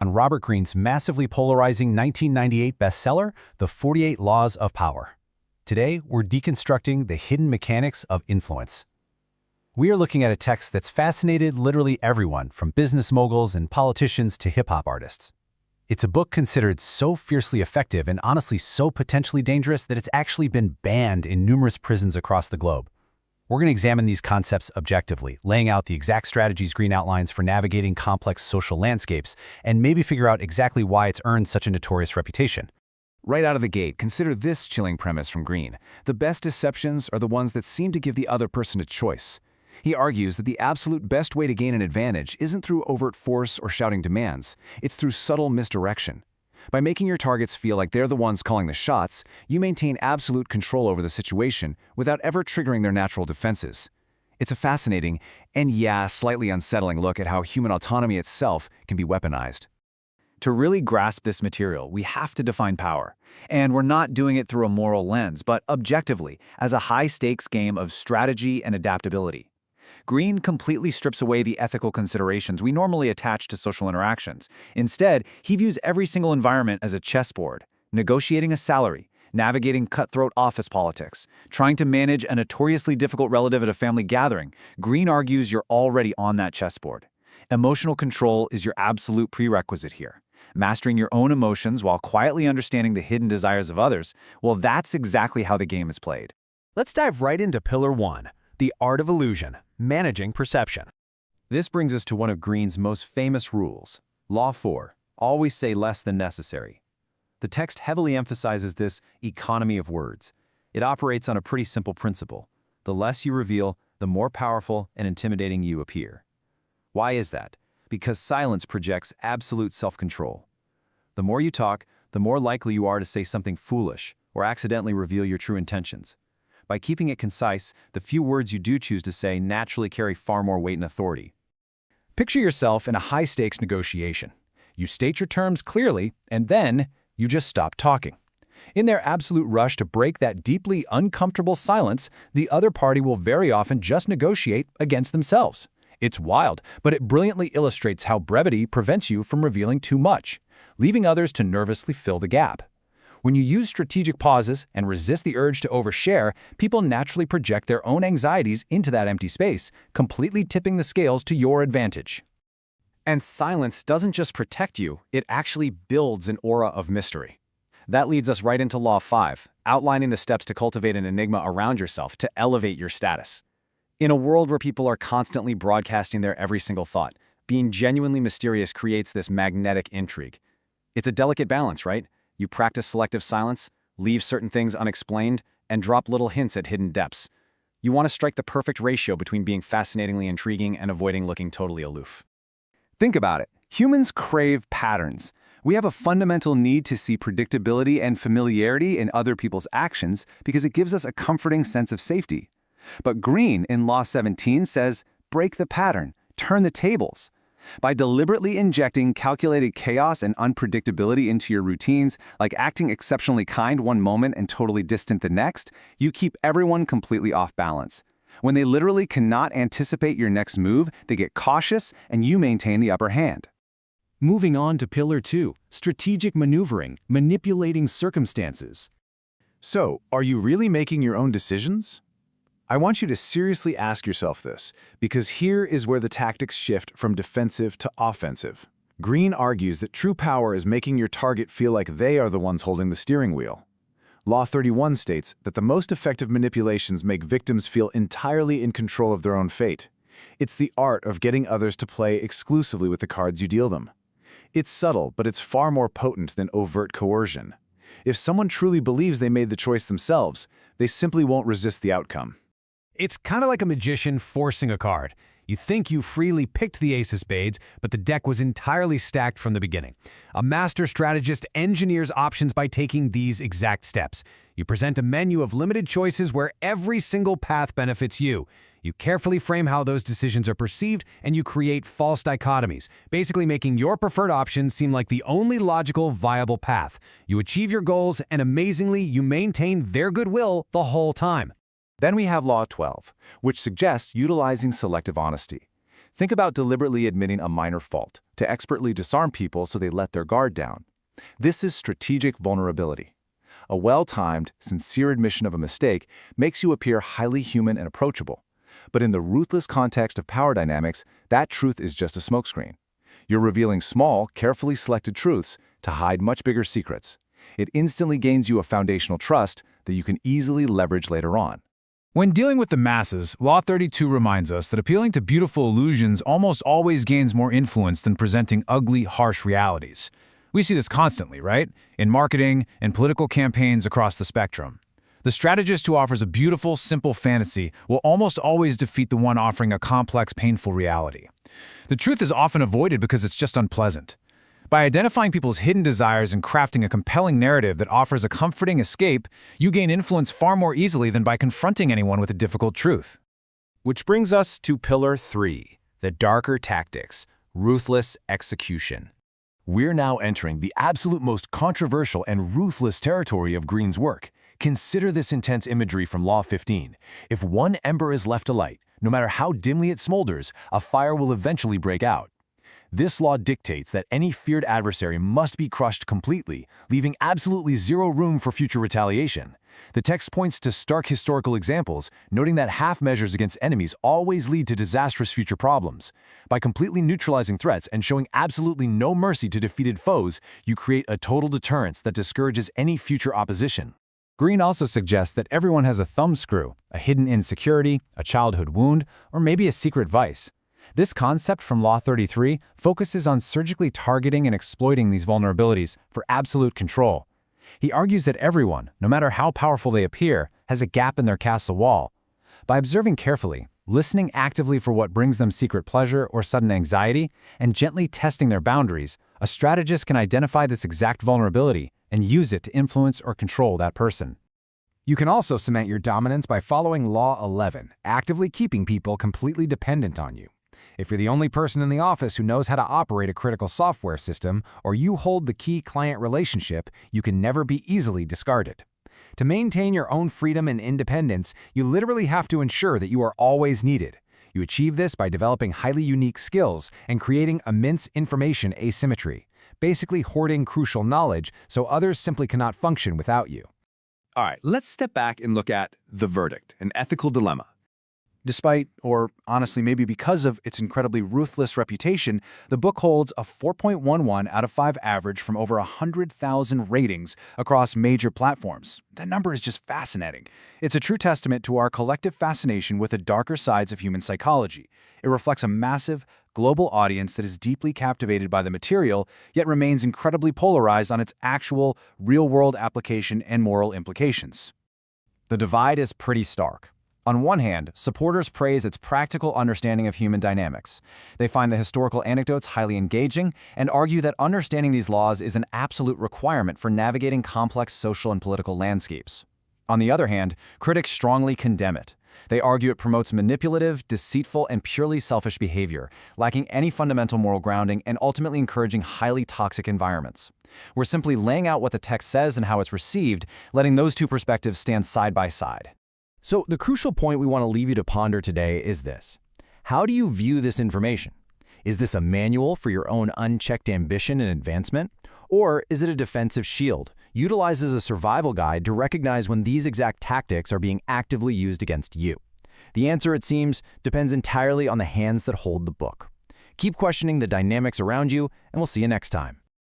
on Robert Greene's massively polarizing 1998 bestseller, The 48 Laws of Power. Today, we're deconstructing the hidden mechanics of influence. We are looking at a text that's fascinated literally everyone, from business moguls and politicians to hip-hop artists. It's a book considered so fiercely effective and honestly so potentially dangerous that it's actually been banned in numerous prisons across the globe. We're going to examine these concepts objectively, laying out the exact strategies Greene outlines for navigating complex social landscapes, and maybe figure out exactly why it's earned such a notorious reputation. Right out of the gate, consider this chilling premise from Greene. The best deceptions are the ones that seem to give the other person a choice. He argues that the absolute best way to gain an advantage isn't through overt force or shouting demands, it's through subtle misdirection. By making your targets feel like they're the ones calling the shots, you maintain absolute control over the situation without ever triggering their natural defenses. It's a fascinating, and slightly unsettling look at how human autonomy itself can be weaponized. To really grasp this material, we have to define power. And we're not doing it through a moral lens, but objectively, as a high-stakes game of strategy and adaptability. Greene completely strips away the ethical considerations we normally attach to social interactions. Instead, he views every single environment as a chessboard, negotiating a salary, navigating cutthroat office politics, trying to manage a notoriously difficult relative at a family gathering. Greene argues you're already on that chessboard. Emotional control is your absolute prerequisite here. Mastering your own emotions while quietly understanding the hidden desires of others, well, that's exactly how the game is played. Let's dive right into Pillar 1, the art of illusion, managing perception. This brings us to one of Greene's most famous rules. Law 4, always say less than necessary. The text heavily emphasizes this economy of words. It operates on a pretty simple principle. The less you reveal, the more powerful and intimidating you appear. Why is that? Because silence projects absolute self-control. The more you talk, the more likely you are to say something foolish or accidentally reveal your true intentions. By keeping it concise, the few words you do choose to say naturally carry far more weight and authority. Picture yourself in a high-stakes negotiation. You state your terms clearly, and then you just stop talking. In their absolute rush to break that deeply uncomfortable silence, the other party will very often just negotiate against themselves. It's wild, but it brilliantly illustrates how brevity prevents you from revealing too much, leaving others to nervously fill the gap. When you use strategic pauses and resist the urge to overshare, people naturally project their own anxieties into that empty space, completely tipping the scales to your advantage. And silence doesn't just protect you, it actually builds an aura of mystery. That leads us right into Law 5, outlining the steps to cultivate an enigma around yourself to elevate your status. In a world where people are constantly broadcasting their every single thought, being genuinely mysterious creates this magnetic intrigue. It's a delicate balance, right? You practice selective silence, leave certain things unexplained, and drop little hints at hidden depths. You want to strike the perfect ratio between being fascinatingly intriguing and avoiding looking totally aloof. Think about it. Humans crave patterns. We have a fundamental need to see predictability and familiarity in other people's actions because it gives us a comforting sense of safety. But Greene in Law 17 says, break the pattern, turn the tables. By deliberately injecting calculated chaos and unpredictability into your routines, like acting exceptionally kind one moment and totally distant the next, you keep everyone completely off balance. When they literally cannot anticipate your next move, they get cautious and you maintain the upper hand. Moving on to Pillar 2, strategic maneuvering, manipulating circumstances. So, are you really making your own decisions? I want you to seriously ask yourself this, because here is where the tactics shift from defensive to offensive. Greene argues that true power is making your target feel like they are the ones holding the steering wheel. Law 31 states that the most effective manipulations make victims feel entirely in control of their own fate. It's the art of getting others to play exclusively with the cards you deal them. It's subtle, but it's far more potent than overt coercion. If someone truly believes they made the choice themselves, they simply won't resist the outcome. It's kind of like a magician forcing a card. You think you freely picked the ace of spades, but the deck was entirely stacked from the beginning. A master strategist engineers options by taking these exact steps. You present a menu of limited choices where every single path benefits you. You carefully frame how those decisions are perceived, and you create false dichotomies, basically making your preferred option seem like the only logical, viable path. You achieve your goals, and amazingly, you maintain their goodwill the whole time. Then we have Law 12, which suggests utilizing selective honesty. Think about deliberately admitting a minor fault, to expertly disarm people so they let their guard down. This is strategic vulnerability. A well-timed, sincere admission of a mistake makes you appear highly human and approachable. But in the ruthless context of power dynamics, that truth is just a smokescreen. You're revealing small, carefully selected truths to hide much bigger secrets. It instantly gains you a foundational trust that you can easily leverage later on. When dealing with the masses, Law 32 reminds us that appealing to beautiful illusions almost always gains more influence than presenting ugly, harsh realities. We see this constantly, right? In marketing and political campaigns across the spectrum. The strategist who offers a beautiful, simple fantasy will almost always defeat the one offering a complex, painful reality. The truth is often avoided because it's just unpleasant. By identifying people's hidden desires and crafting a compelling narrative that offers a comforting escape, you gain influence far more easily than by confronting anyone with a difficult truth. Which brings us to Pillar 3, the darker tactics, ruthless execution. We're now entering the absolute most controversial and ruthless territory of Greene's work. Consider this intense imagery from Law 15. If one ember is left alight, no matter how dimly it smolders, a fire will eventually break out. This law dictates that any feared adversary must be crushed completely, leaving absolutely zero room for future retaliation. The text points to stark historical examples, noting that half measures against enemies always lead to disastrous future problems. By completely neutralizing threats and showing absolutely no mercy to defeated foes, you create a total deterrence that discourages any future opposition. Greene also suggests that everyone has a thumbscrew, a hidden insecurity, a childhood wound, or maybe a secret vice. This concept from Law 33 focuses on surgically targeting and exploiting these vulnerabilities for absolute control. He argues that everyone, no matter how powerful they appear, has a gap in their castle wall. By observing carefully, listening actively for what brings them secret pleasure or sudden anxiety, and gently testing their boundaries, a strategist can identify this exact vulnerability and use it to influence or control that person. You can also cement your dominance by following Law 11, actively keeping people completely dependent on you. If you're the only person in the office who knows how to operate a critical software system, or you hold the key client relationship, you can never be easily discarded. To maintain your own freedom and independence, you literally have to ensure that you are always needed. You achieve this by developing highly unique skills and creating immense information asymmetry, basically hoarding crucial knowledge so others simply cannot function without you. All right, let's step back and look at the verdict, an ethical dilemma. Despite, or honestly maybe because of its incredibly ruthless reputation, the book holds a 4.11 out of 5 average from over 100,000 ratings across major platforms. That number is just fascinating. It's a true testament to our collective fascination with the darker sides of human psychology. It reflects a massive, global audience that is deeply captivated by the material, yet remains incredibly polarized on its actual, real-world application and moral implications. The divide is pretty stark. On one hand, supporters praise its practical understanding of human dynamics. They find the historical anecdotes highly engaging and argue that understanding these laws is an absolute requirement for navigating complex social and political landscapes. On the other hand, critics strongly condemn it. They argue it promotes manipulative, deceitful, and purely selfish behavior, lacking any fundamental moral grounding and ultimately encouraging highly toxic environments. We're simply laying out what the text says and how it's received, letting those two perspectives stand side by side. So the crucial point we want to leave you to ponder today is this. How do you view this information? Is this a manual for your own unchecked ambition and advancement? Or is it a defensive shield, utilized as a survival guide to recognize when these exact tactics are being actively used against you? The answer, it seems, depends entirely on the hands that hold the book. Keep questioning the dynamics around you, and we'll see you next time.